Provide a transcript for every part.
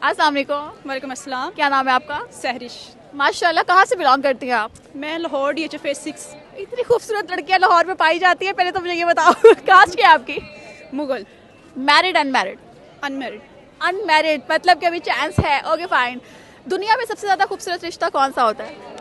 अस्सलाम वालेकुम। वालेकुम अस्सलाम। क्या नाम है आपका? सहरिश। माशाल्लाह, कहाँ से बिलोंग करती हैं आप? मैं लाहौर DHFA 6 इतनी खूबसूरत लड़कियां लाहौर में पाई जाती है, पहले तो मुझे ये बताओ कास्ट क्या है आपकी? Mughal. Married unmarried? Unmarried. Unmarried मतलब कि अभी चांस है। Okay fine. दुनिया में सबसे ज्यादा खूबसूरत रिश्ता कौन सा होता है?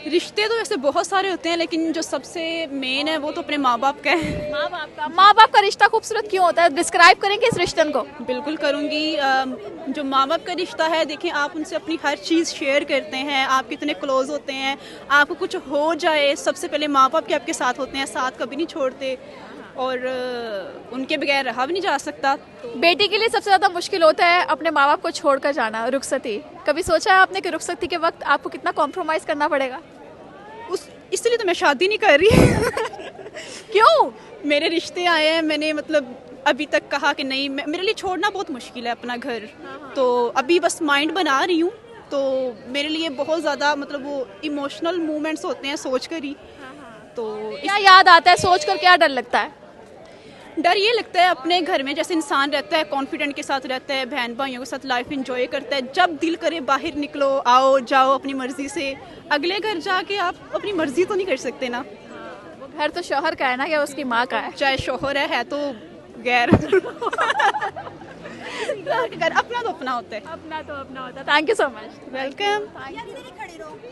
रिश्ते तो वैसे बहुत सारे होते हैं, लेकिन जो सबसे मेन है वो तो अपने माँ बाप का है। माँ बाप का। माँ बाप का रिश्ता खूबसूरत क्यों होता है? डिस्क्राइब करेंगे इस रिश्ते को? बिल्कुल करूँगी। जो माँ बाप का रिश्ता है, देखें आप उनसे अपनी हर चीज़ शेयर करते हैं, आप कितने क्लोज होते हैं। आपको कुछ हो जाए, सबसे पहले माँ बाप के आपके साथ होते हैं, साथ कभी नहीं छोड़ते, और उनके बगैर रहा भी नहीं जा सकता। बेटी के लिए सबसे ज्यादा मुश्किल होता है अपने माँ बाप को छोड़कर जाना, रुखसती। कभी सोचा है आपने कि रुखसती के वक्त आपको कितना कॉम्प्रोमाइज करना पड़ेगा? इसलिए तो मैं शादी नहीं कर रही। क्यों? मेरे रिश्ते आए हैं, मैंने मतलब अभी तक कहा कि नहीं, मेरे लिए छोड़ना बहुत मुश्किल है अपना घर। तो अभी बस माइंड बना रही हूँ, तो मेरे लिए बहुत ज़्यादा मतलब वो इमोशनल मूवमेंट्स होते हैं सोच कर ही। तो क्या याद आता है सोच कर? क्या डर लगता है? डर ये लगता है, अपने घर में जैसे इंसान रहता है, कॉन्फिडेंट के साथ रहता है, बहन भाइयों के साथ लाइफ एंजॉय करता है, जब दिल करे बाहर निकलो, आओ जाओ अपनी मर्जी से। अगले घर जाके आप अपनी मर्जी तो नहीं कर सकते ना। वो घर तो शौहर का है ना, या उसकी माँ का है? चाहे शोहर है तो गैर। घर अपना तो अपना होता है। अपना तो अपना होता है। Thank you so much. Welcome.